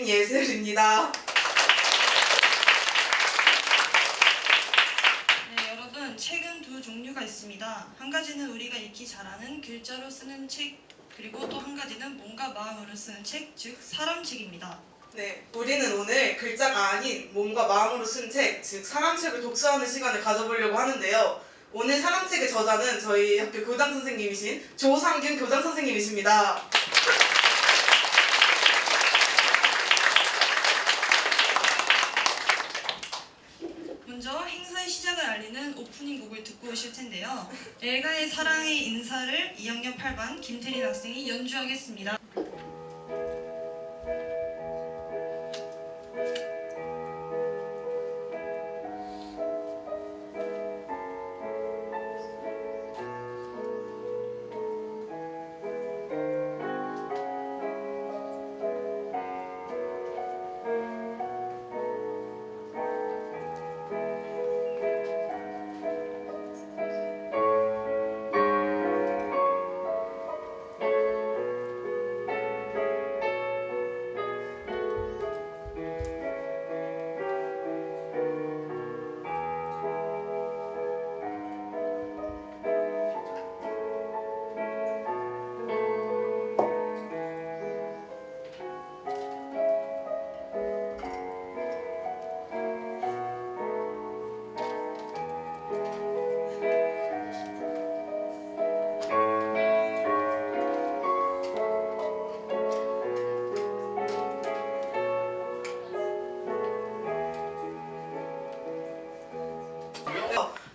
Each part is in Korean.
김예슬입니다. 네, 여러분, 책은 두 종류가 있습니다. 한 가지는 우리가 읽기 잘하는 글자로 쓰는 책, 그리고 또 한 가지는 몸과 마음으로 쓰는 책, 즉 사람 책입니다. 네, 우리는 오늘 글자가 아닌 몸과 마음으로 쓴 책, 즉 사람책을 독서하는 시간을 가져보려고 하는데요. 오늘 사람책의 저자는 저희 학교 교장 선생님이신 조상균 교장 선생님이십니다. 먼저 행사의 시작을 알리는 오프닝 곡을 듣고 오실 텐데요. 엘가의 사랑의 인사를 2학년 8반 김태린 학생이 연주하겠습니다.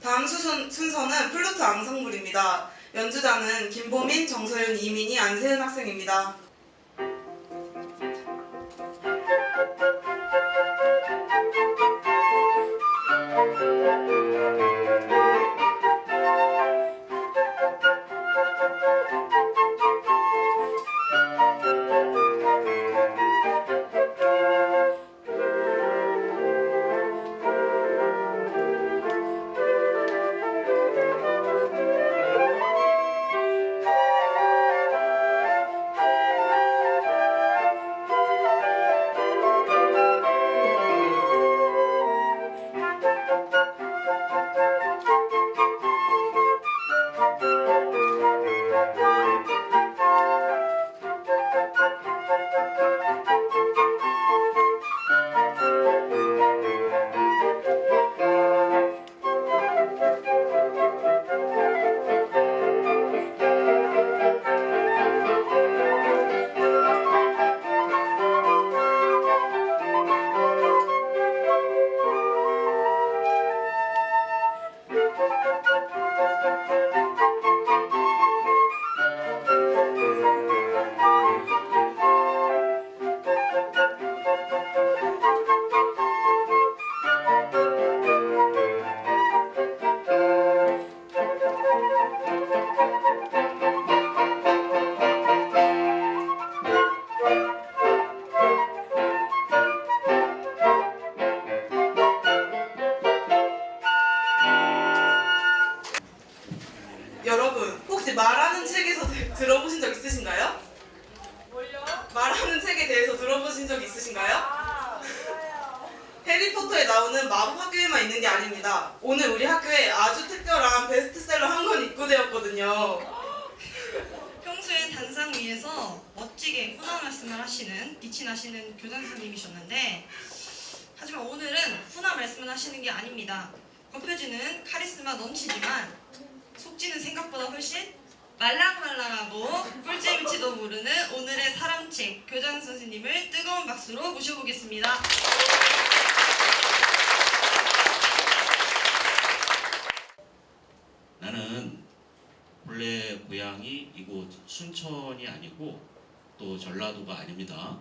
다음 순서는 플루트 앙상블입니다. 연주자는 김보민, 정서윤, 이민희, 안세은 학생입니다. 여러분, 혹시 말하는 책에서 들어보신 적 있으신가요? 뭘요? 말하는 책에 대해서 들어보신 적 있으신가요? 몰라요. 해리포터에 나오는 마법 학교에만 있는 게 아닙니다. 오늘 우리 학교에 아주 특별한 베스트셀러 한 권 입고되었거든요. 평소엔 단상 위에서 멋지게 훈화 말씀을 하시는 빛이 나시는 교장 선생님이셨는데, 하지만 오늘은 훈화 말씀을 하시는 게 아닙니다. 겉표지는 카리스마 넘치지만 속지는 생각보다 훨씬 말랑말랑하고 꿀잼일지도 모르는 오늘의 사람책 교장 선생님을 뜨거운 박수로 모셔보겠습니다. 나는 본래 고향이 이곳 순천이 아니고 또 전라도가 아닙니다.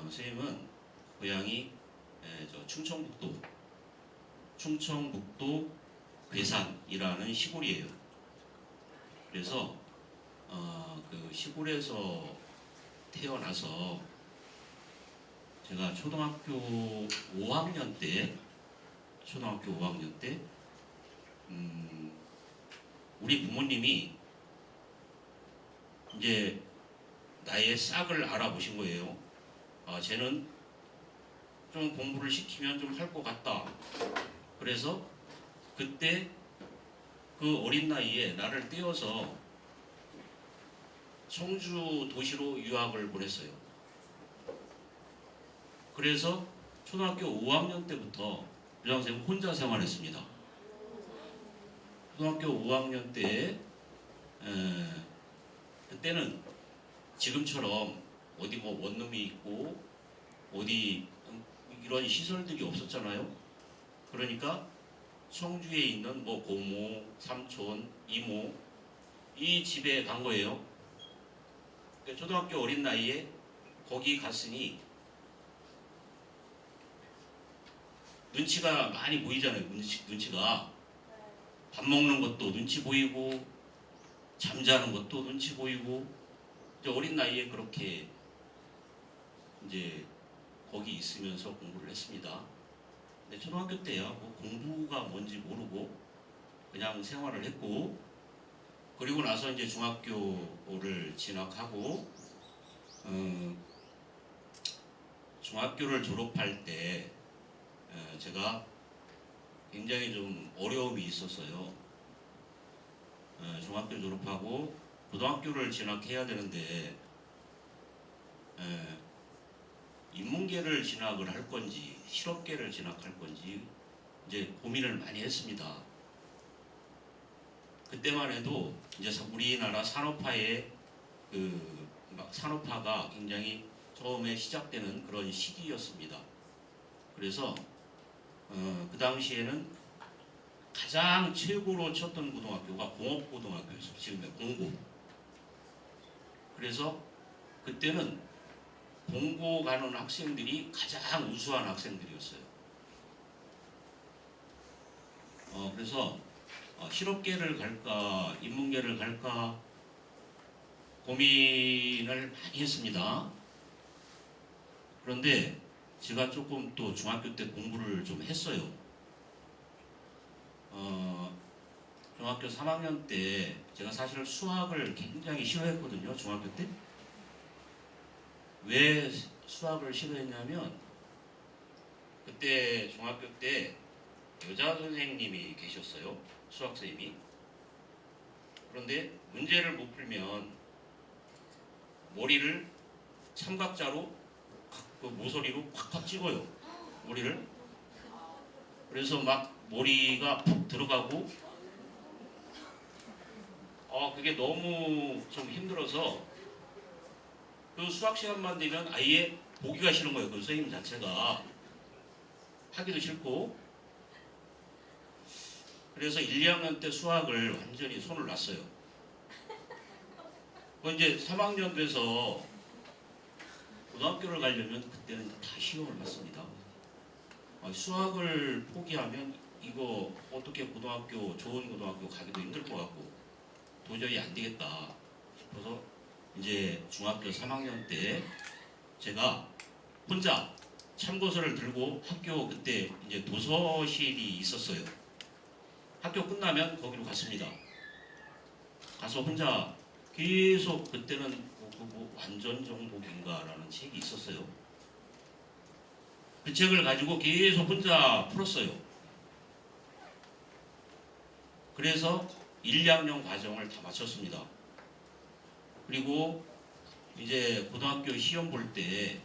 선생님은 고향이 충청북도 괴산이라는 시골이에요. 그래서 그 시골에서 태어나서 제가 초등학교 5학년 때 우리 부모님이 이제 나의 싹을 알아보신 거예요. 쟤는 좀 공부를 시키면 좀 할 것 같다. 그래서 그때 그 어린 나이에 나를 떼어서 청주 도시로 유학을 보냈어요. 그래서 초등학교 5학년 때부터 교장선생님 혼자 생활했습니다. 초등학교 5학년 때 그때는 지금처럼 어디 뭐 원룸이 있고 어디 이런 시설들이 없었잖아요. 그러니까 청주에 있는 뭐 고모, 삼촌, 이모 이 집에 간 거예요. 초등학교 어린 나이에 거기 갔으니 눈치가 많이 보이잖아요. 눈치가 밥 먹는 것도 눈치 보이고 잠자는 것도 눈치 보이고 이제 어린 나이에 그렇게 이제 거기 있으면서 공부를 했습니다. 근데 초등학교 때야 뭐 공부가 뭔지 모르고 그냥 생활을 했고 그리고 나서 이제 중학교를 진학하고 중학교를 졸업할 때 제가 굉장히 좀 어려움이 있었어요. 중학교 졸업하고 고등학교를 진학해야 되는데 인문계를 진학을 할 건지 실업계를 진학할 건지 이제 고민을 많이 했습니다. 그때만 해도 이제 우리나라 산업화의 산업화가 굉장히 처음에 시작되는 그런 시기였습니다. 그래서 그 당시에는 가장 최고로 쳤던 고등학교가 공업고등학교였어요. 지금의 공고. 그래서 그때는 공고 가는 학생들이 가장 우수한 학생들이었어요. 그래서 실업계를 갈까 인문계를 갈까 고민을 많이 했습니다. 그런데 제가 조금 또 중학교 때 공부를 좀 했어요. 중학교 3학년 때 제가 사실 수학을 굉장히 싫어했거든요. 중학교 때. 왜 수학을 싫어했냐면 그때 중학교 때 여자 선생님이 계셨어요. 수학 선생님이. 그런데 문제를 못 풀면 머리를 삼각자로 그 모서리로 콱콱 찍어요. 머리를. 그래서 막 머리가 푹 들어가고 그게 너무 좀 힘들어서 그 수학 시간만 되면 아예 보기가 싫은 거예요. 그 선생님 자체가 하기도 싫고. 그래서 1, 2학년 때 수학을 완전히 손을 놨어요. 이제 3학년 돼서 고등학교를 가려면 그때는 다 시험을 봤습니다. 수학을 포기하면 이거 어떻게 좋은 고등학교 가기도 힘들 것 같고 도저히 안 되겠다 싶어서 이제 중학교 3학년 때 제가 혼자 참고서를 들고 학교 그때 이제 도서실이 있었어요. 학교 끝나면 거기로 갔습니다. 가서 혼자 계속 그때는 완전정복인가라는 책이 있었어요. 그 책을 가지고 계속 혼자 풀었어요. 그래서 1, 2학년 과정을 다 마쳤습니다. 그리고 이제 고등학교 시험 볼 때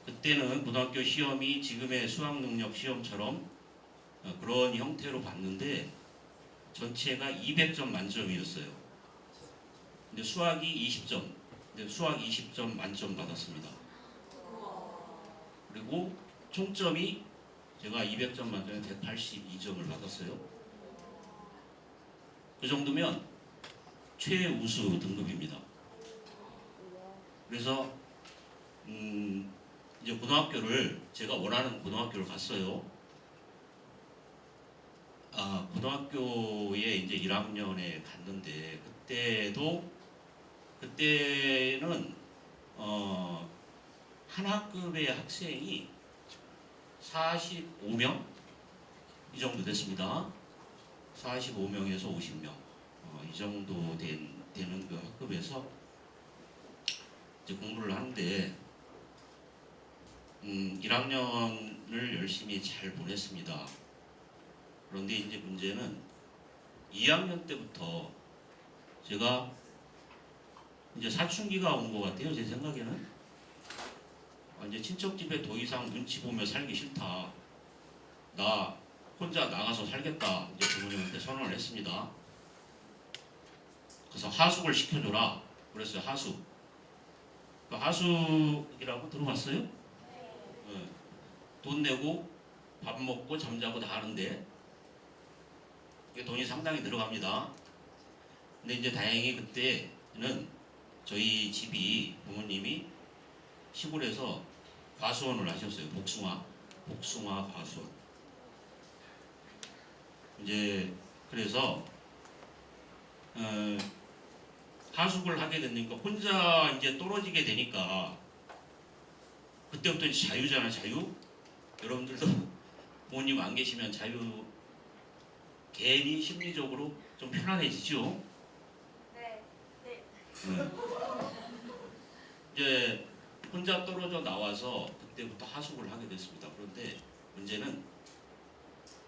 그때는 고등학교 시험이 지금의 수학능력 시험처럼 그런 형태로 봤는데 전체가 200점 만점이었어요. 근데 수학이 20점, 근데 수학 20점 만점 받았습니다. 그리고 총점이 제가 200점 만점에 182점을 받았어요. 그 정도면 최우수 등급입니다. 그래서 이제 고등학교를 제가 원하는 고등학교를 갔어요. 고등학교에 이제 1학년에 갔는데 그때는 한 학급의 학생이 45명 이 정도 됐습니다. 45명에서 50명 이 정도 되는 그 학급에서 이제 공부를 하는데 1학년을 열심히 잘 보냈습니다. 그런데 이제 문제는 2학년 때부터 제가 이제 사춘기가 온 것 같아요. 제 생각에는 이제 친척 집에 더 이상 눈치 보며 살기 싫다. 나 혼자 나가서 살겠다. 이제 부모님한테 선언을 했습니다. 그래서 하숙을 시켜줘라. 그랬어요. 하숙. 그 하숙이라고 들어봤어요? 네. 돈 내고 밥 먹고 잠자고 다 하는데 이게 돈이 상당히 들어갑니다. 근데 이제 다행히 그때는 저희 집이 부모님이 시골에서 과수원을 하셨어요. 복숭아 과수원. 이제 그래서 하숙을 하게 되니까 혼자 이제 떨어지게 되니까 그때부터 이제 자유잖아. 자유. 여러분들도 부모님 안 계시면 자유 괜히 심리적으로 좀 편안해지죠. 네. 이제 혼자 떨어져 나와서 그때부터 하숙을 하게 됐습니다. 그런데 문제는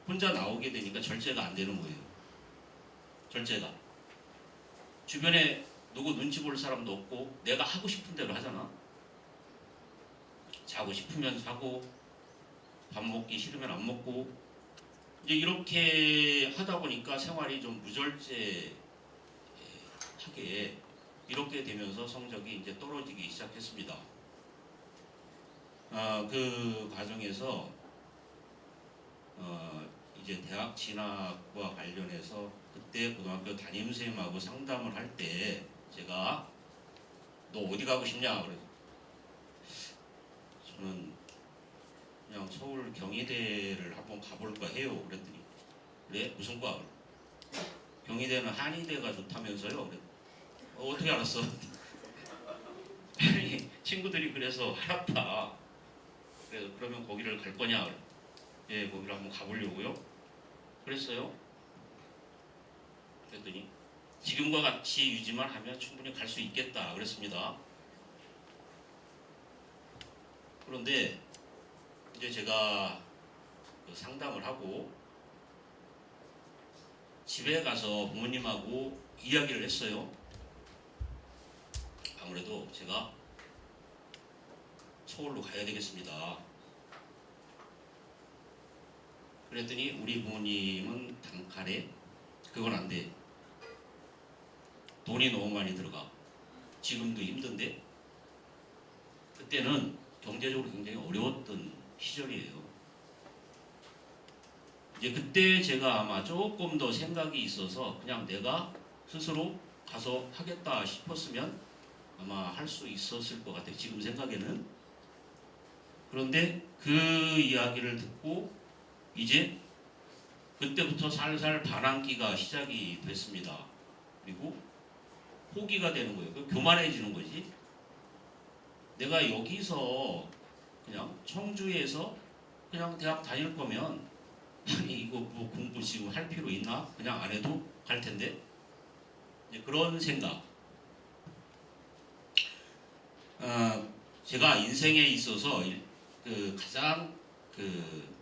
혼자 나오게 되니까 절제가 안 되는 거예요. 절제가. 주변에 누구 눈치 볼 사람도 없고 내가 하고 싶은 대로 하잖아. 자고 싶으면 자고 밥 먹기 싫으면 안 먹고 이제 이렇게 하다 보니까 생활이 좀 무절제하게 이렇게 되면서 성적이 이제 떨어지기 시작했습니다. 그 과정에서 이제 대학 진학과 관련해서 그때 고등학교 담임선생님하고 상담을 할 때 제가 너 어디 가고 싶냐 그래서 저는 그냥 서울 경희대를 한번 가볼까 해요. 그랬더니 그래? 무슨 과? 경희대는 한의대가 좋다면서요. 그래. 어떻게 알았어? 친구들이 그래서 알았다. 그래서 그러면 거기를 갈 거냐? 그래. 예, 거기를 한번 가보려고요. 그랬어요. 그랬더니 지금과 같이 유지만 하면 충분히 갈 수 있겠다. 그랬습니다. 그런데 이제 제가 그 상담을 하고 집에 가서 부모님하고 이야기를 했어요. 아무래도 제가 서울로 가야 되겠습니다. 그랬더니 우리 부모님은 단칼에 그건 안 돼. 돈이 너무 많이 들어가. 지금도 힘든데 그때는 경제적으로 굉장히 어려웠던 시절이에요. 이제 그때 제가 아마 조금 더 생각이 있어서 그냥 내가 스스로 가서 하겠다 싶었으면 아마 할 수 있었을 것 같아요. 지금 생각에는. 그런데 그 이야기를 듣고 이제 그때부터 살살 반항기가 시작이 됐습니다. 그리고 포기가 되는 거예요. 교만해지는 거지. 내가 여기서 그냥 청주에서 그냥 대학 다닐 거면 아니 이거 뭐 공부 지금 할 필요 있나? 그냥 안 해도 갈 텐데. 이제 그런 생각. 제가 인생에 있어서 그 가장 그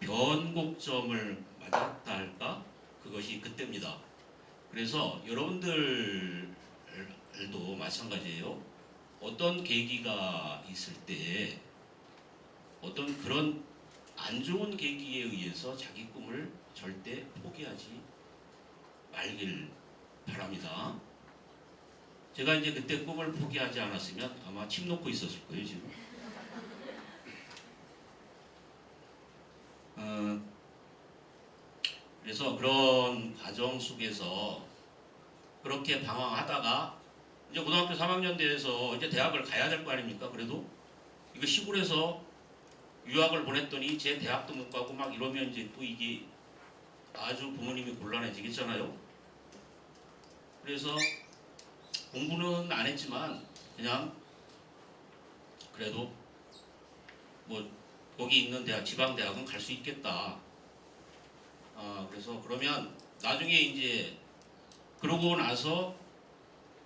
변곡점을 맞았다 할까? 그것이 그때입니다. 그래서 여러분들도 마찬가지예요. 어떤 계기가 있을 때 어떤 그런 안 좋은 계기에 의해서 자기 꿈을 절대 포기하지 말길 바랍니다. 제가 이제 그때 꿈을 포기하지 않았으면 아마 침 놓고 있었을 거예요, 지금. 그래서 그런 과정 속에서 그렇게 방황하다가 이제 고등학교 3학년 돼서 이제 대학을 가야 될 거 아닙니까? 그래도 이거 시골에서 유학을 보냈더니 제 대학도 못 가고 막 이러면 이제 또 이게 아주 부모님이 곤란해지겠잖아요. 그래서 공부는 안 했지만 그냥 그래도 뭐 거기 있는 대학, 지방 대학은 갈 수 있겠다. 그래서 그러면 나중에 이제 그러고 나서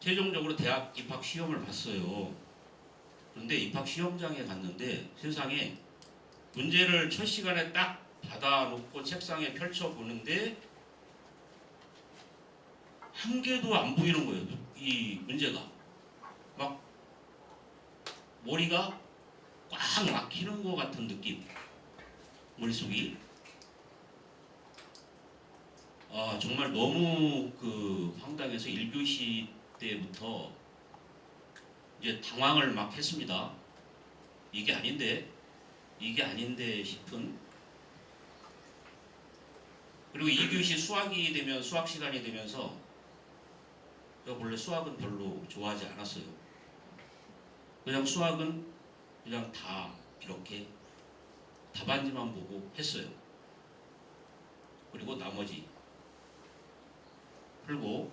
최종적으로 대학 입학 시험을 봤어요. 그런데 입학 시험장에 갔는데 세상에 문제를 첫 시간에 딱 받아놓고 책상에 펼쳐보는데 한 개도 안 보이는 거예요. 이 문제가 막 머리가 꽉 막히는 것 같은 느낌, 머릿속이. 정말 너무 그 황당해서 1교시 때부터 이제 당황을 막 했습니다. 이게 아닌데 싶은. 그리고 2교시 수학이 되면 수학 시간이 되면서 제가 원래 수학은 별로 좋아하지 않았어요. 그냥 수학은 그냥 다 이렇게 답안지만 보고 했어요. 그리고 나머지 풀고,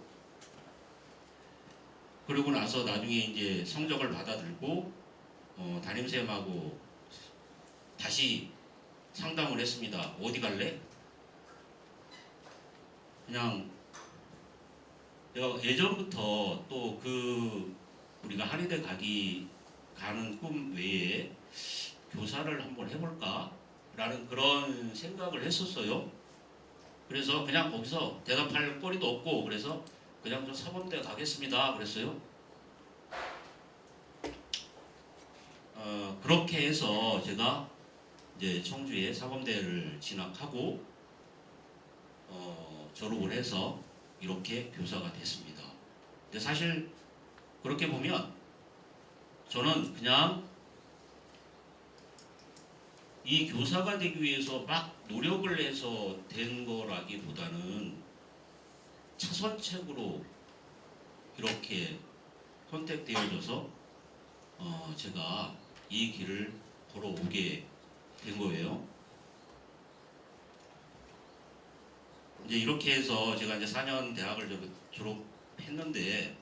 그러고 나서 나중에 이제 성적을 받아들고 담임쌤하고 다시 상담을 했습니다. 어디 갈래? 그냥 내가 예전부터 또 그 우리가 한의대 가는 꿈 외에 교사를 한번 해볼까? 라는 그런 생각을 했었어요. 그래서 그냥 거기서 대답할 거리도 없고, 그래서 그냥 저 사범대 가겠습니다 그랬어요. 그렇게 해서 제가 이제 청주에 사범대를 진학하고 졸업을 해서 이렇게 교사가 됐습니다. 근데 사실 그렇게 보면 저는 그냥 이 교사가 되기 위해서 막 노력을 해서 된 거라기보다는 차선책으로 이렇게 선택되어져서 제가 이 길을 걸어오게 된 거예요. 이제 이렇게 해서 제가 이제 4년 대학을 졸업했는데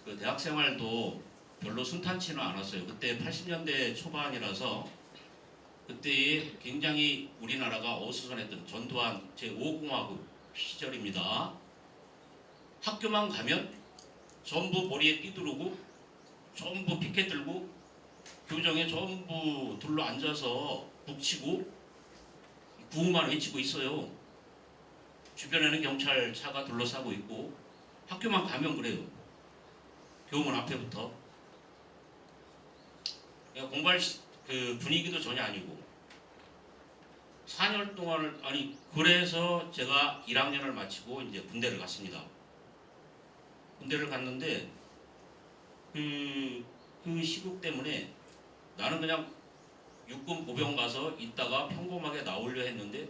그 대학 생활도 별로 순탄치는 않았어요. 그때 80년대 초반이라서 그때에 굉장히 우리나라가 어수선했던 전두환 제5공화국 시절입니다. 학교만 가면 전부 머리에 띠두르고 전부 피켓 들고 교정에 전부 둘러 앉아서 북치고 구호만 외치고 있어요. 주변에는 경찰차가 둘러싸고 있고 학교만 가면 그래요. 교문 앞에부터. 공부할 그 분위기도 전혀 아니고 4년 동안을 그래서 제가 1학년을 마치고 이제 군대를 갔습니다. 군대를 갔는데 그 시국 때문에 나는 그냥 육군 보병 가서 있다가 평범하게 나오려 했는데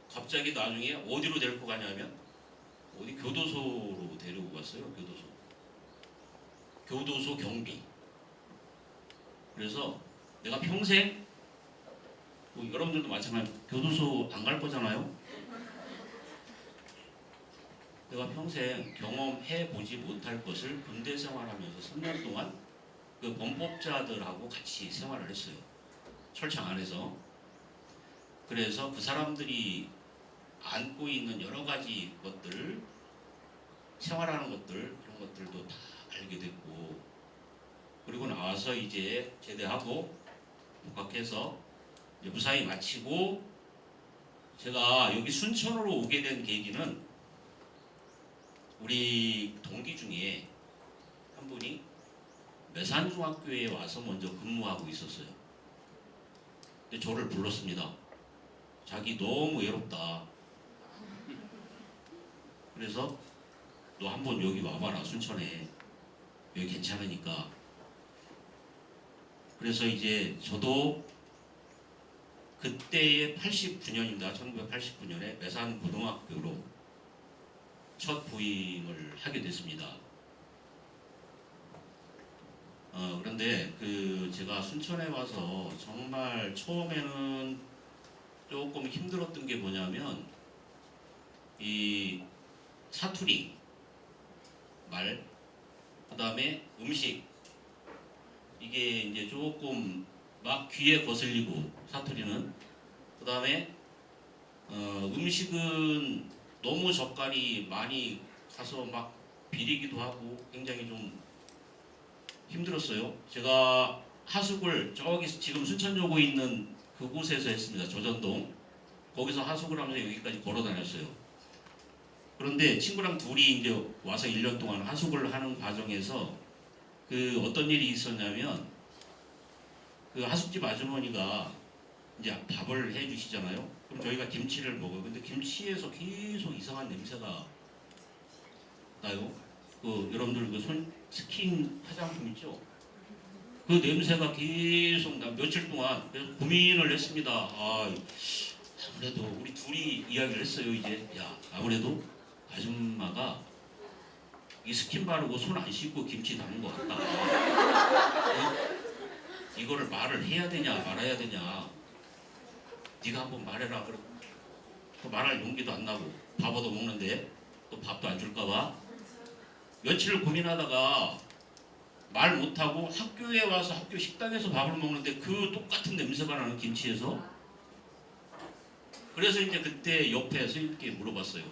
갑자기 나중에 어디로 데리고 가냐면 어디 교도소로 데리고 갔어요. 교도소 경비. 그래서 내가 평생 여러분들도 마찬가지 교도소 안 갈 거잖아요. 내가 평생 경험해 보지 못할 것을 군대 생활하면서 3년 동안 그 범법자들하고 같이 생활을 했어요. 철창 안에서. 그래서 그 사람들이 안고 있는 여러 가지 것들, 생활하는 것들, 그런 것들도 다 알게 됐고, 그리고 나와서 이제 제대하고 복학해서 이제 무사히 마치고 제가 여기 순천으로 오게 된 계기는 우리 동기 중에 한 분이 매산중학교에 와서 먼저 근무하고 있었어요. 근데 저를 불렀습니다. 자기 너무 외롭다. 그래서 너 한번 여기 와봐라, 순천에. 여기 괜찮으니까. 그래서 이제 저도 그때의 89년입니다. 1989년에 매산고등학교로 첫 부임을 하게 됐습니다. 그런데 제가 순천에 와서 정말 처음에는 조금 힘들었던 게 뭐냐면 이 사투리 말, 그다음에 음식, 이게 이제 조금 막 귀에 거슬리고 사투리는, 그다음에 음식은 너무 젓갈이 많이 가서 막 비리기도 하고 굉장히 좀 힘들었어요. 제가 하숙을 저기 지금 순천여고 있는 그곳에서 했습니다. 조전동. 거기서 하숙을 하면서 여기까지 걸어 다녔어요. 그런데 친구랑 둘이 이제 와서 1년 동안 하숙을 하는 과정에서 그 어떤 일이 있었냐면 그 하숙집 아주머니가 이제 밥을 해 주시잖아요. 그럼 저희가 김치를 먹어요. 근데 김치에서 계속 이상한 냄새가 나요. 그 여러분들 그 손 스킨 화장품 있죠? 그 냄새가 계속 나 며칠 동안 그래서 고민을 했습니다. 아, 아무래도 우리 둘이 이야기를 했어요. 이제 야 아무래도 아줌마가 이 스킨 바르고 손 안 씻고 김치 담은 것 같다. 어? 이거를 말을 해야 되냐 말아야 되냐. 네가 한번 말해라. 그럼 또 말할 용기도 안 나고 밥 얻어 먹는데 또 밥도 안 줄까봐 며칠 고민하다가 말 못하고 학교에 와서 학교 식당에서 밥을 먹는데 그 똑같은 냄새가 나는 김치에서 그래서 이제 그때 옆에 선생님께 물어봤어요.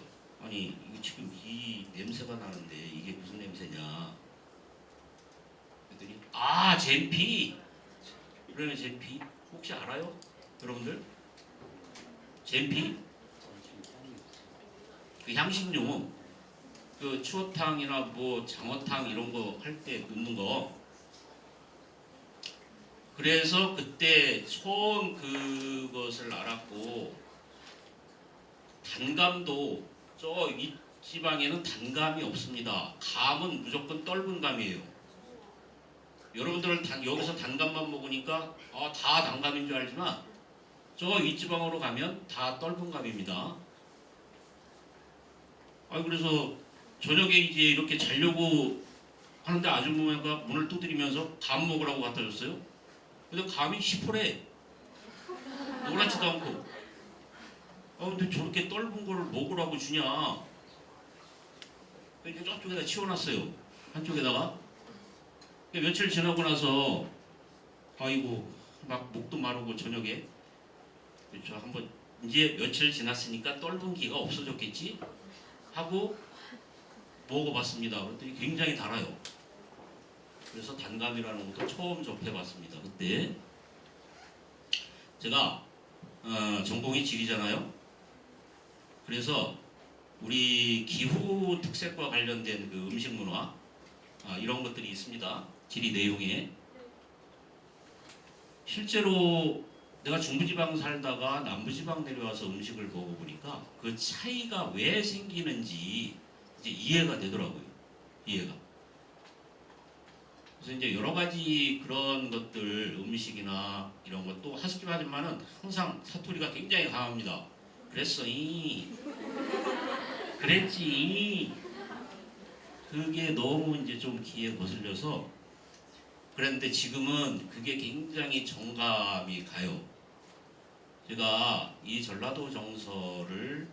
아니 이거 지금 이 냄새가 나는데 이게 무슨 냄새냐. 그랬더니 아 젠피. 그러면 젠피 혹시 알아요? 여러분들? 젠피? 그 향신료 그 추어탕이나 뭐 장어탕 이런 거 할 때 넣는 거. 그래서 그때 처음 그것을 알았고 단감도 저 윗지방에는 단감이 없습니다. 감은 무조건 떫은 감이에요. 여러분들은 여기서 단감만 먹으니까 다 단감인 줄 알지만 저 윗지방으로 가면 다 떫은 감입니다. 그래서 저녁에 이제 이렇게 자려고 하는데 아주머니가 문을 두드리면서 감 먹으라고 갖다 줬어요. 근데 감이 시퍼래. 노랗지도 않고. 근데 저렇게 떫은 거를 먹으라고 주냐. 이제 저쪽에다 치워놨어요. 한쪽에다가. 며칠 지나고 나서 아이고 막 목도 마르고 저녁에 저 한번 이제 며칠 지났으니까 떫은 기가 없어졌겠지 하고 먹어봤습니다. 그랬더니 굉장히 달아요. 그래서 단감이라는 것도 처음 접해봤습니다. 그때 제가 전공이 지리잖아요. 그래서 우리 기후 특색과 관련된 그 음식 문화 이런 것들이 있습니다. 지리 내용에 실제로 내가 중부지방 살다가 남부지방 내려와서 음식을 먹어보니까 그 차이가 왜 생기는지 이제 이해가 되더라고요. 이해가. 그래서 이제 여러 가지 그런 것들 음식이나 이런 것도 하숙집 아줌마는 항상 사투리가 굉장히 강합니다. 그랬어이. 그랬지. 그게 너무 이제 좀 귀에 거슬려서 그랬는데 지금은 그게 굉장히 정감이 가요. 제가 이 전라도 정서를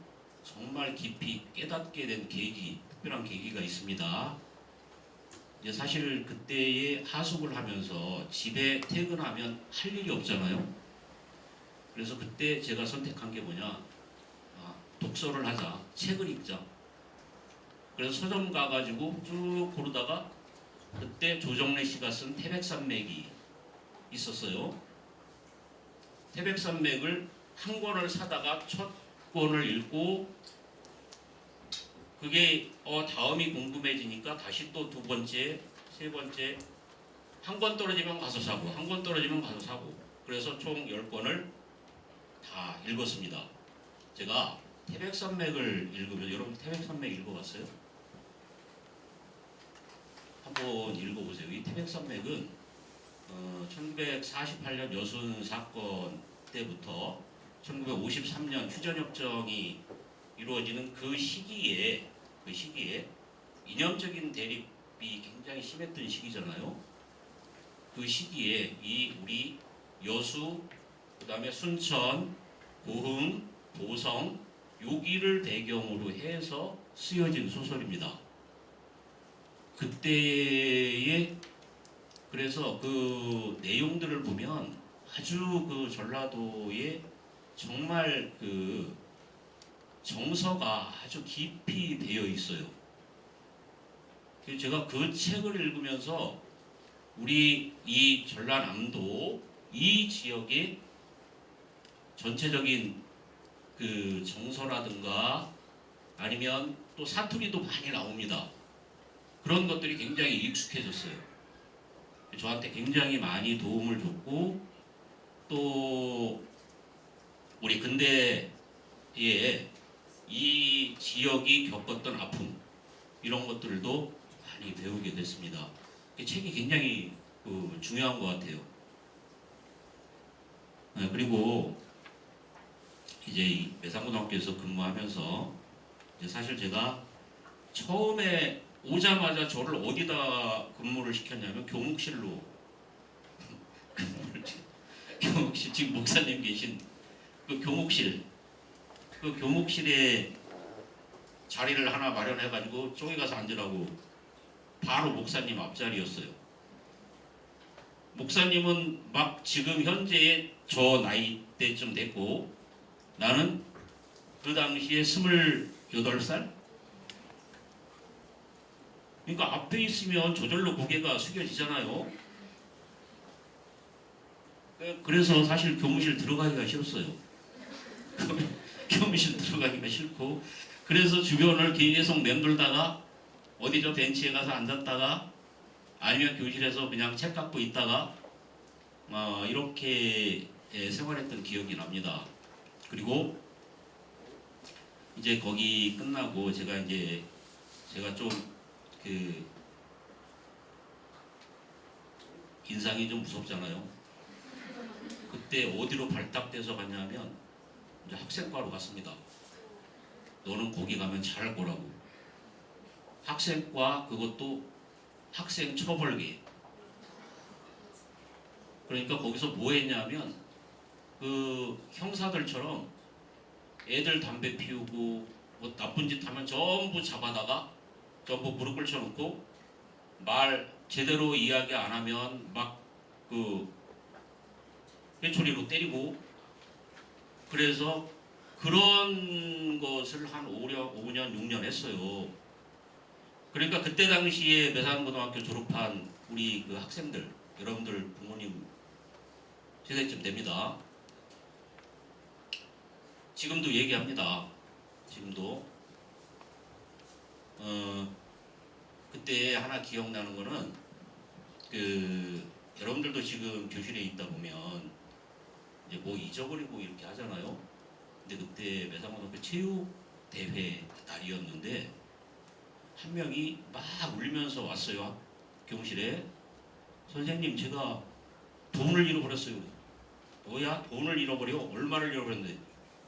정말 깊이 깨닫게 된 계기, 특별한 계기가 있습니다. 이제 사실 그때에 하숙을 하면서 집에 퇴근하면 할 일이 없잖아요. 그래서 그때 제가 선택한 게 뭐냐, 독서를 하자, 책을 읽자. 그래서 서점 가가지고 쭉 고르다가 그때 조정래 씨가 쓴 태백산맥이 있었어요. 태백산맥을 한 권을 사다가 첫 권을 읽고 그게 다음이 궁금해지니까 다시 또 두 번째, 세 번째 한 권 떨어지면 가서 사고 한 권 떨어지면 가서 사고 그래서 총 10권을 다 읽었습니다. 제가 태백산맥을 읽으면 여러분 태백산맥 읽어봤어요? 한번 읽어보세요. 이 태백산맥은 1948년 여순 사건 때부터 1953년 휴전협정이 이루어지는 그 시기에 이념적인 대립이 굉장히 심했던 시기잖아요. 그 시기에 이 우리 여수, 그 다음에 순천, 고흥, 보성 여기를 배경으로 해서 쓰여진 소설입니다. 그때의 그래서 그 내용들을 보면 아주 그 전라도의 정말 그 정서가 아주 깊이 되어 있어요. 제가 그 책을 읽으면서 우리 이 전라남도 이 지역의 전체적인 그 정서라든가 아니면 또 사투리도 많이 나옵니다. 그런 것들이 굉장히 익숙해졌어요. 저한테 굉장히 많이 도움을 줬고 또 우리 근대에 이 지역이 겪었던 아픔 이런 것들도 많이 배우게 됐습니다. 이 책이 굉장히 중요한 것 같아요. 그리고 이제 이 매산고등학교에서 근무하면서 이제 사실 제가 처음에 오자마자 저를 어디다 근무를 시켰냐면 교묵실로 근무를 교묵실 지금 목사님 계신 그 교묵실 그 교묵실에 자리를 하나 마련해가지고 저기 가서 앉으라고 바로 목사님 앞자리였어요. 목사님은 막 지금 현재의 저 나이 때쯤 됐고 나는 그 당시에 28살? 그러니까 앞에 있으면 저절로 고개가 숙여지잖아요. 그래서 사실 교무실 들어가기가 싫었어요. 교무실 들어가기가 싫고 그래서 주변을 계속 맴돌다가 어디 저 벤치에 가서 앉았다가 아니면 교실에서 그냥 책 갖고 있다가 이렇게 생활했던 기억이 납니다. 그리고 이제 거기 끝나고 제가 좀 그 인상이 좀 무섭잖아요. 그때 어디로 발탁돼서 갔냐면 이제 학생과로 갔습니다. 너는 거기 가면 잘할 거라고. 학생과 그것도 학생 처벌계. 그러니까 거기서 뭐 했냐면 그 형사들처럼 애들 담배 피우고 뭐 나쁜 짓 하면 전부 잡아다가 전부 무릎 꿇혀놓고 말 제대로 이야기 안 하면 막 그 회초리로 때리고 그래서 그런 것을 한 5년 6년 했어요. 그러니까 그때 당시에 매산고등학교 졸업한 우리 그 학생들 여러분들 부모님 세대쯤 됩니다. 지금도 얘기합니다. 지금도 그때 하나 기억나는 거는 그 여러분들도 지금 교실에 있다 보면 이제 뭐 잊어버리고 이렇게 하잖아요. 근데 그때 매산고등학교 체육 대회 날이었는데 한 명이 막 울면서 왔어요. 교무실에. 선생님 제가 돈을 잃어버렸어요. 뭐야? 돈을 잃어버려? 얼마를 잃어버렸는데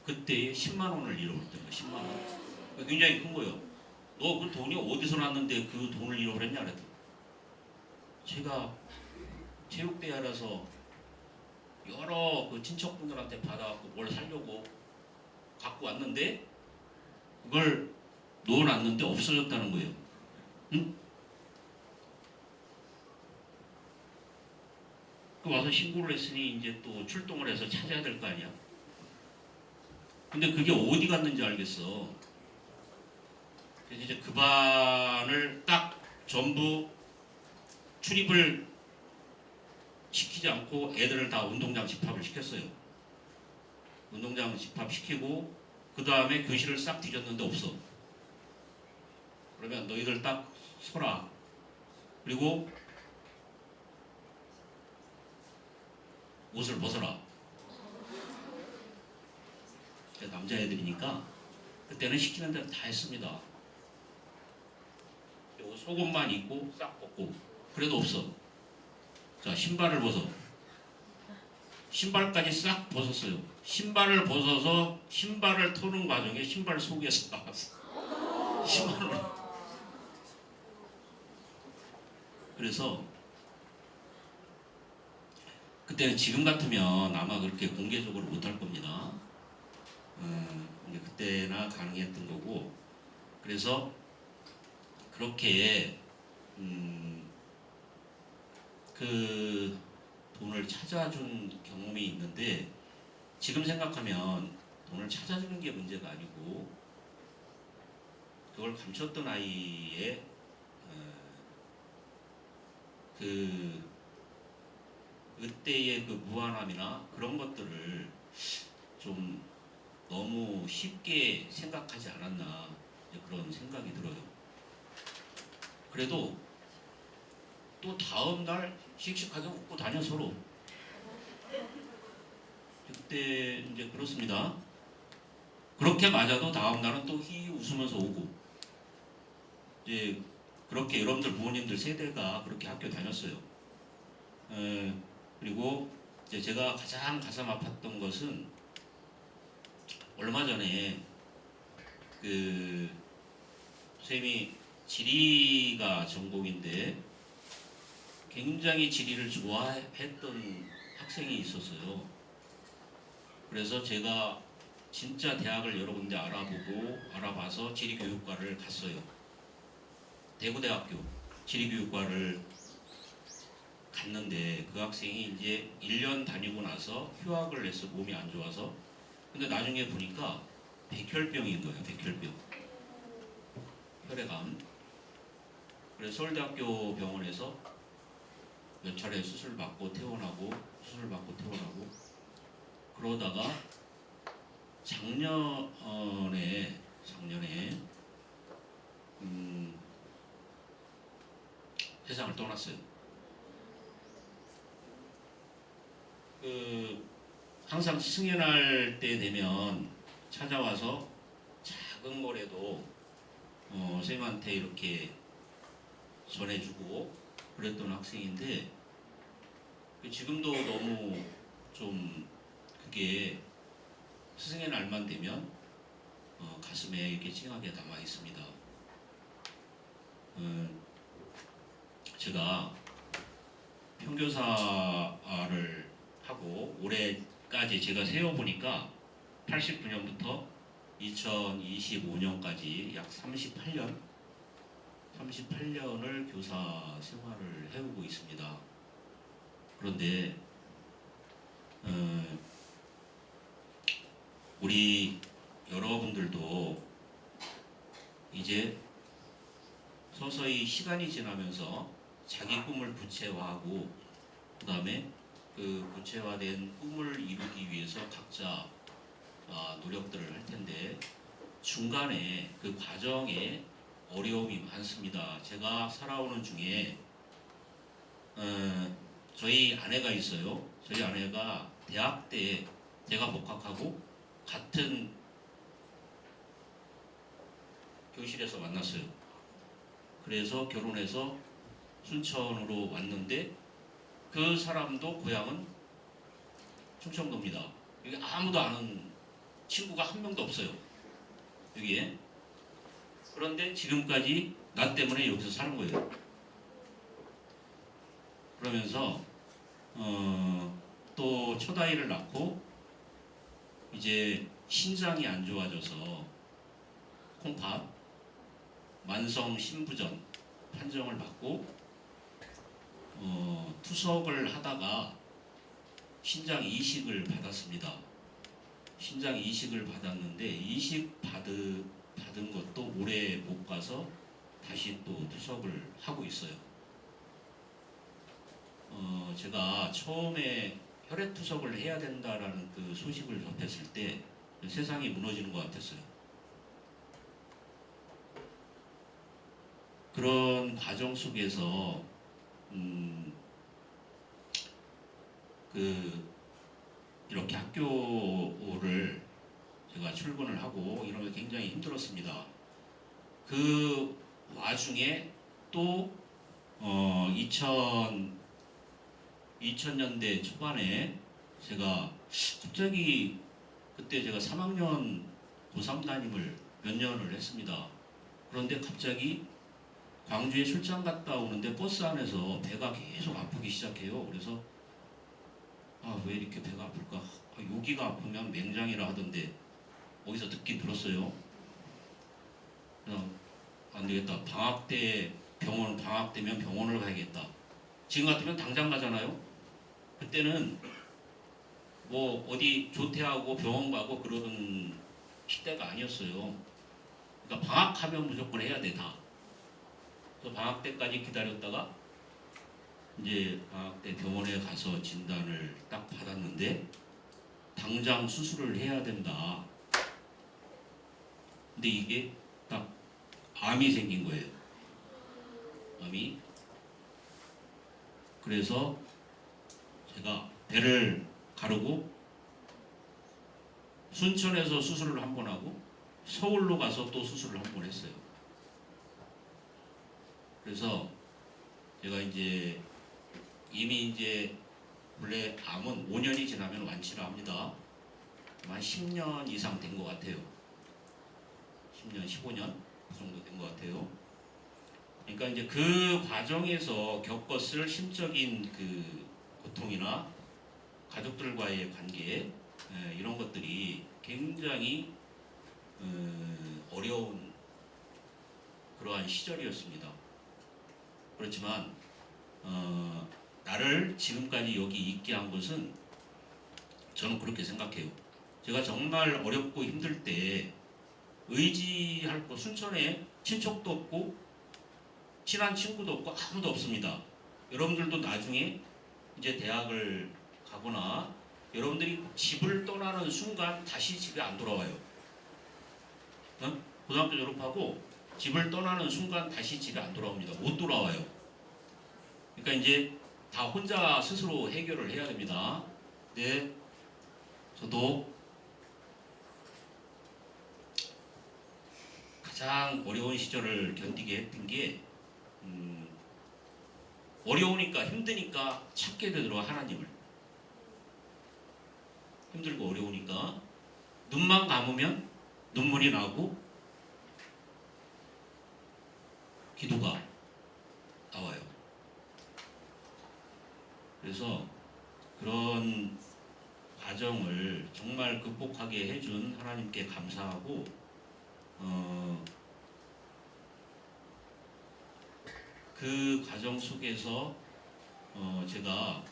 그때 10만 원을 잃어버렸던 거야. 10만 원. 굉장히 큰 거예요. 너 그 돈이 어디서 났는데 그 돈을 잃어버렸냐 그랬더니 제가 체육대회라서 여러 그 친척분들한테 받아갖고 뭘 사려고 갖고 왔는데 그걸 넣어놨는데 없어졌다는 거예요. 응? 그 와서 신고를 했으니 이제 또 출동을 해서 찾아야 될 거 아니야. 근데 그게 어디 갔는지 알겠어. 그래서 이제 그 반을 딱 전부 출입을 시키지 않고 애들을 다 운동장 집합을 시켰어요. 운동장 집합시키고 그 다음에 교실을 싹 뒤졌는데 없어. 그러면 너희들 딱 서라. 그리고 옷을 벗어라. 남자애들이니까 그때는 시키는 대로 다 했습니다. 속옷만 입고 싹 벗고 그래도 없어. 자, 신발을 벗어. 신발까지 싹 벗었어요. 신발을 벗어서 신발을 토는 과정에 신발 속에서 나왔어. 10만 원. 그래서 그때는 지금 같으면 아마 그렇게 공개적으로 못할 겁니다. 근데 그때나 가능했던 거고 그래서 그렇게 그 돈을 찾아준 경험이 있는데 지금 생각하면 돈을 찾아주는 게 문제가 아니고 그걸 감췄던 아이의 그 그때의 그 무한함이나 그런 것들을 좀 너무 쉽게 생각하지 않았나 이제 그런 생각이 들어요. 그래도 또 다음 날 씩씩하게 웃고 다녀 서로. 그때 이제 그렇습니다. 그렇게 맞아도 다음 날은 또 히 웃으면서 오고 이제 그렇게 여러분들 부모님들 세대가 그렇게 학교 다녔어요. 그리고 이제 제가 가장 가슴 아팠던 것은 얼마 전에 그 선생님이 지리가 전공인데 굉장히 지리를 좋아했던 학생이 있었어요. 그래서 제가 진짜 대학을 여러 군데 알아봐서 지리교육과를 갔어요. 대구대학교 지리교육과를 갔는데 그 학생이 이제 1년 다니고 나서 휴학을 해서 몸이 안 좋아서 근데 나중에 보니까 백혈병인 거예요. 백혈병. 혈액암. 그래서 서울대학교 병원에서 몇 차례 수술 받고 퇴원하고 그러다가 작년에 세상을 떠났어요. 항상 승연할 때 되면 찾아와서 작은 거라도 선생님한테 이렇게 전해주고 그랬던 학생인데 지금도 너무 좀 그게 스승의 날만 되면 가슴에 이렇게 찡하게 남아 있습니다. 제가 평교사를 하고 올해까지 제가 세어보니까 89년부터 2025년까지 약 38년을 교사 생활을 해오고 있습니다. 그런데 우리 여러분들도 이제 서서히 시간이 지나면서 자기 꿈을 구체화하고 그 다음에 그 구체화된 꿈을 이루기 위해서 각자 노력들을 할 텐데 중간에 그 과정에 어려움이 많습니다. 제가 살아오는 중에 저희 아내가 있어요. 저희 아내가 대학 때 제가 복학하고 같은 교실에서 만났어요. 그래서 결혼해서 순천으로 왔는데 그 사람도 고향은 충청도입니다. 여기 아무도 아는 친구가 한 명도 없어요. 여기에. 그런데 지금까지 나 때문에 여기서 사는 거예요. 그러면서 또 첫아이를 낳고 이제 신장이 안 좋아져서 콩팥 만성 신부전 판정을 받고 투석을 하다가 신장 이식을 받았습니다. 신장 이식을 받았는데 이식 받은 것도 오래 못 가서 다시 또 투석을 하고 있어요. 제가 처음에 혈액 투석을 해야 된다라는 그 소식을 접했을 때 세상이 무너지는 것 같았어요. 그런 과정 속에서 이렇게 학교를 제가 출근을 하고 이런 게 굉장히 힘들었습니다. 그 와중에 또 2000년대 초반에 제가 갑자기 그때 제가 3학년 고3 담임을 몇 년을 했습니다. 그런데 갑자기 광주에 출장 갔다 오는데 버스 안에서 배가 계속 아프기 시작해요. 그래서 왜 이렇게 배가 아플까? 여기가 아프면 맹장이라 하던데 어디서 듣긴 들었어요. 그냥 안 되겠다. 방학 때면 병원을 가야겠다. 지금 같으면 당장 가잖아요. 그때는 뭐 어디 조퇴하고 병원 가고 그러는 시대가 아니었어요. 그러니까 방학하면 무조건 해야 돼 다. 그래서 방학 때까지 기다렸다가 이제 방학 때 병원에 가서 진단을 딱 받았는데 당장 수술을 해야 된다. 근데 이게 딱 암이 생긴 거예요. 암이. 그래서 제가 배를 가르고 순천에서 수술을 한 번 하고 서울로 가서 또 수술을 한 번 했어요. 그래서 제가 이제 이미 이제 원래 암은 5년이 지나면 완치를 합니다. 한 10년 이상 된 것 같아요. 10년, 15년 그 정도 된 것 같아요. 그러니까 이제 그 과정에서 겪었을 심적인 그 고통이나 가족들과의 관계 이런 것들이 굉장히 어려운 그러한 시절이었습니다. 그렇지만 나를 지금까지 여기 있게 한 것은 저는 그렇게 생각해요. 제가 정말 어렵고 힘들 때 의지할 거 순천에 친척도 없고 친한 친구도 없고 아무도 없습니다. 여러분들도 나중에 이제 대학을 가거나 여러분들이 집을 떠나는 순간 다시 집에 안 돌아와요. 고등학교 졸업하고 집을 떠나는 순간 다시 집에 안 돌아옵니다. 못 돌아와요. 그러니까 이제 다 혼자 스스로 해결을 해야 됩니다. 네, 저도 가장 어려운 시절을 견디게 했던 게 어려우니까 힘드니까 찾게 되더라고요. 하나님을. 힘들고 어려우니까 눈만 감으면 눈물이 나고 기도가 나와요. 그래서 그런 과정을 정말 극복하게 해준 하나님께 감사하고 그 과정 속에서 제가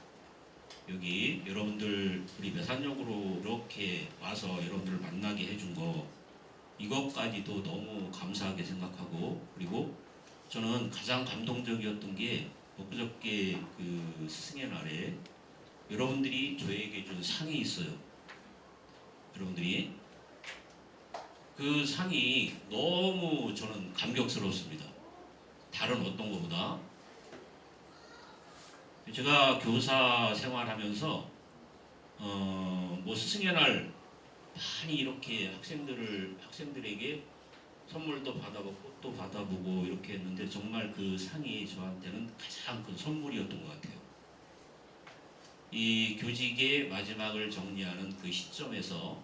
여기 여러분들 우리 매산역으로 이렇게 와서 여러분들을 만나게 해준 거 이것까지도 너무 감사하게 생각하고, 그리고 저는 가장 감동적이었던 게 엊그저께 그 스승의 날에 여러분들이 저에게 준 상이 있어요. 여러분들이 그 상이 너무 저는 감격스러웠습니다. 다른 어떤 것보다. 제가 교사 생활하면서 뭐 스승의 날 많이 이렇게 학생들에게 선물도 받아보고 꽃도 받아보고 이렇게 했는데 정말 그 상이 저한테는 가장 큰 선물이었던 것 같아요. 이 교직의 마지막을 정리하는 그 시점에서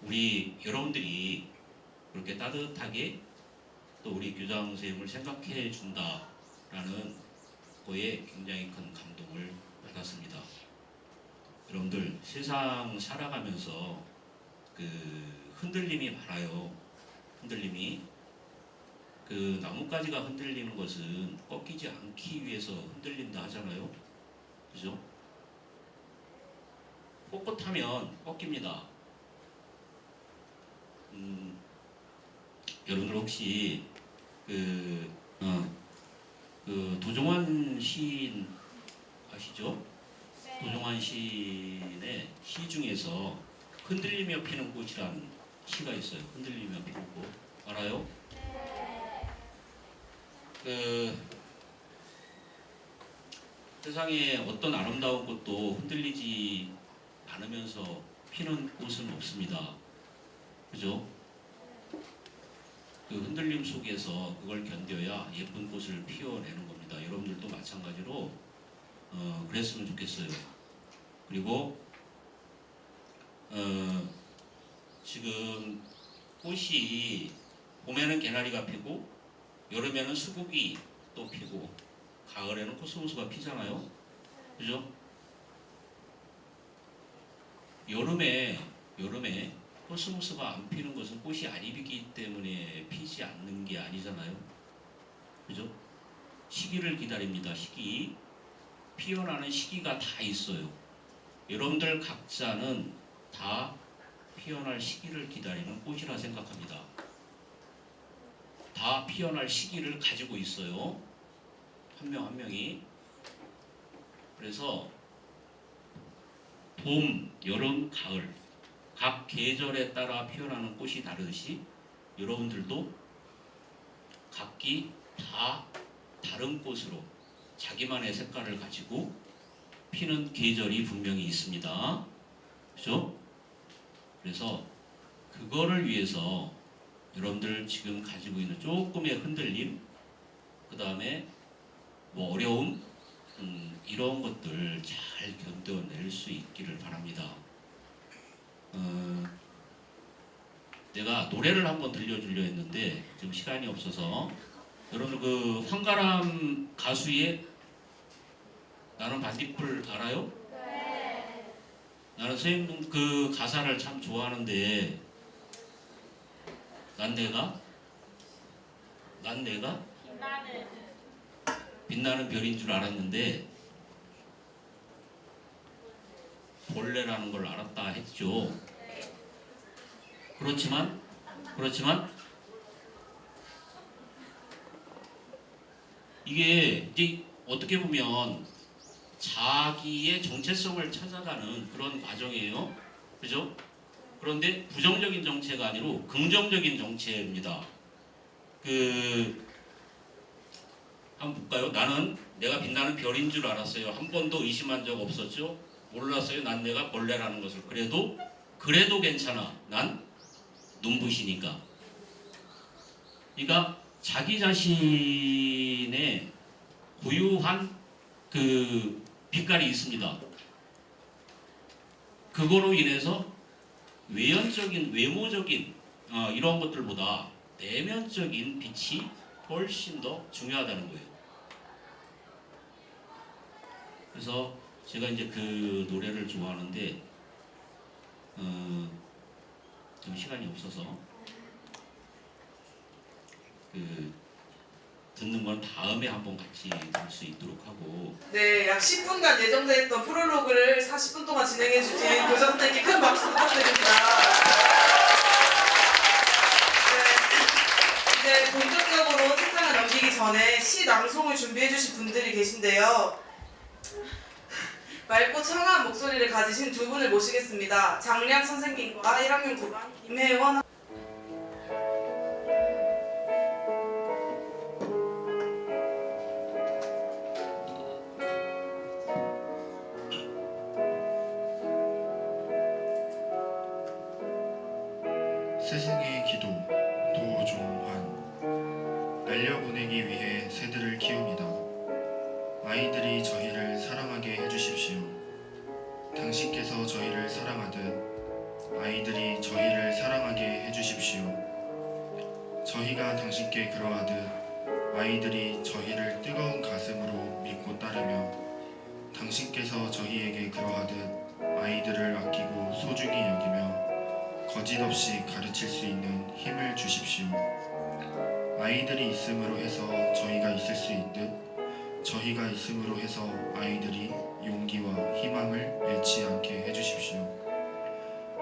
우리 여러분들이 그렇게 따뜻하게 또 우리 교장 선생님을 생각해 준다라는 거에 굉장히 큰 감동을 받았습니다. 여러분들 세상 살아가면서 그 흔들림이 많아요. 흔들림이 그 나뭇가지가 흔들리는 것은 꺾이지 않기 위해서 흔들린다 하잖아요. 그죠? 꼿꼿하면 꺾입니다. 여러분들 혹시 그 도종환 시인 아시죠? 네. 도종환 시인의 시 중에서 흔들리며 피는 꽃이라는 시가 있어요. 흔들리며 피는 꽃 알아요? 네. 그 세상에 어떤 아름다운 꽃도 흔들리지 않으면서 피는 꽃은 없습니다. 그죠? 그 흔들림 속에서 그걸 견뎌야 예쁜 꽃을 피워내는 겁니다. 여러분들도 마찬가지로 그랬으면 좋겠어요. 그리고 지금 꽃이 봄에는 개나리가 피고 여름에는 수국이 또 피고 가을에는 코스모스가 피잖아요. 그죠? 여름에 코스모스가 안 피는 것은 꽃이 안 입이기 때문에 피지 않는 게 아니잖아요. 그죠? 시기를 기다립니다. 시기. 피어나는 시기가 다 있어요. 여러분들 각자는 다 피어날 시기를 기다리는 꽃이라 생각합니다. 다 피어날 시기를 가지고 있어요. 한 명 한 명이. 그래서 봄, 여름, 가을 각 계절에 따라 피어나는 꽃이 다르듯이 여러분들도 각기 다 다른 꽃으로 자기만의 색깔을 가지고 피는 계절이 분명히 있습니다. 그죠? 그래서 그거를 위해서 여러분들 지금 가지고 있는 조금의 흔들림, 그 다음에 뭐 어려움, 이런 것들 잘 견뎌낼 수 있기를 바랍니다. 내가 노래를 한번 들려주려 했는데 지금 시간이 없어서 여러분 그 황가람 가수의 나는 반딧불 알아요? 네. 나는 선생님 그 가사를 참 좋아하는데 난 내가 빛나는 빛나는 별인 줄 알았는데 벌레라는 걸 알았다 했죠. 그렇지만 이게 이제 어떻게 보면 자기의 정체성을 찾아가는 그런 과정이에요. 그죠? 그런데 부정적인 정체가 아니고 긍정적인 정체입니다. 한번 볼까요? 나는 내가 빛나는 별인 줄 알았어요. 한 번도 의심한 적 없었죠. 몰랐어요. 난 내가 벌레라는 것을. 그래도 괜찮아. 난 눈부시니까. 그러니까 자기 자신의 고유한 그 빛깔이 있습니다. 그거로 인해서 외모적인 이런 것들보다 내면적인 빛이 훨씬 더 중요하다는 거예요. 그래서 제가 이제 그 노래를 좋아하는데 좀 시간이 없어서 듣는 건 다음에 한번 같이 들 수 있도록 하고. 네, 약 10분간 예정돼 있던 프롤로그를 40분 동안 진행해 주신 교장 선생님께 큰 박수 부탁드립니다. 네, 이제 본격적으로 책장을 넘기기 전에 시 낭송을 준비해 주신 분들이 계신데요. 맑고 청아한 목소리를 가지신 두 분을 모시겠습니다. 장량 선생님과 1학년 9반 김혜원 스승의 기도 도종환. 날려보내기 위해 새들을 키웁니다. 아이들이 저희를 사랑하게 해주십시오. 당신께서 저희를 사랑하듯 아이들이 저희를 사랑하게 해주십시오. 저희가 당신께 그러하듯 아이들이 저희를 뜨거운 가슴으로 믿고 따르며 당신께서 저희에게 그러하듯 아이들을 아끼고 소중히 여기며 거짓없이 가르칠 수 있는 힘을 주십시오. 아이들이 있음으로 해서 저희가 있을 수 있듯 저희가 있음으로 해서 아이들이 용기와 희망을 잃지 않게 해주십시오.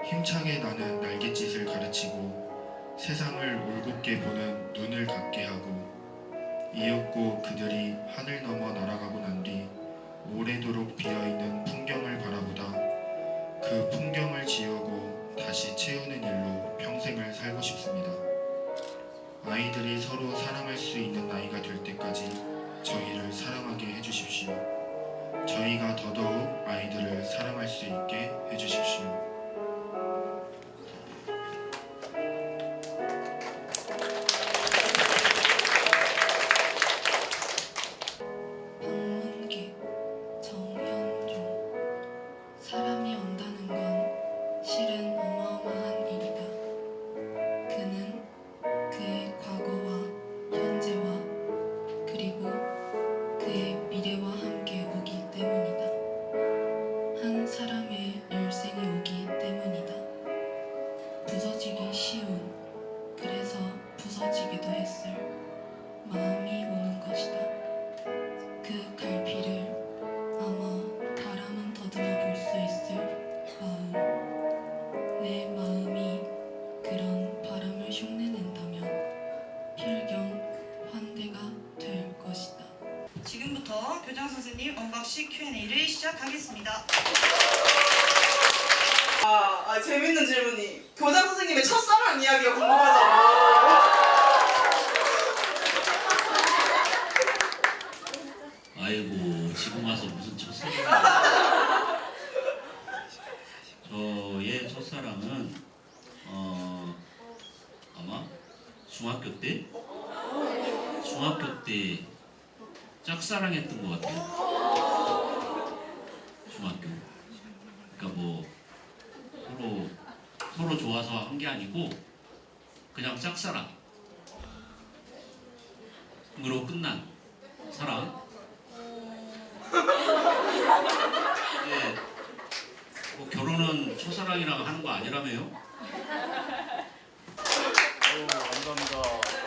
힘차게 나는 날갯짓을 가르치고 세상을 올곧게 보는 눈을 갖게 하고 이윽고 그들이 하늘 넘어 날아가고 난 뒤 오래도록 비어있는 풍경을 바라보다 그 풍경을 지우고 다시 채우는 일로 평생을 살고 싶습니다. 아이들이 서로 사랑할 수 있는 나이가 될 때까지 저희를 사랑하게 해주십시오. 저희가 더더욱 아이들을 사랑할 수 있게 해주십시오. 방문객 정현종. 사람이 온다는 건 실은 어마어마한 일이다. 그는 그의 과거와 현재와 그리고 그의 미래와 함께 오기 때문이다. 한 사람의 일생이 오기 때문이다. 부서지기 쉬운, 그래서 부서지기도 했을 마음이 오는 것이다. 그 갈피를 아마 바람은 더듬어 볼 수 있을 마음. 내 마음이 그런 바람을 흉내낸다면 필경 환대가 될 것이다. 지금부터 이제부터 교장 선생님 언박싱 Q&A를 시작하겠습니다. 재밌는 질문이 교장 선생님의 첫사랑 이야기가 궁금하다고. 아이고 지금 와서 무슨 첫사랑? 저의 첫사랑은 아마 중학교 때 짝사랑했던 것 같아요. 중학교. 그러니까 뭐 서로 좋아서 한 게 아니고 그냥 짝사랑으로 끝난 사랑. 네, 뭐 결혼은 첫사랑이랑 하는 거 아니라며요? 감사합니다.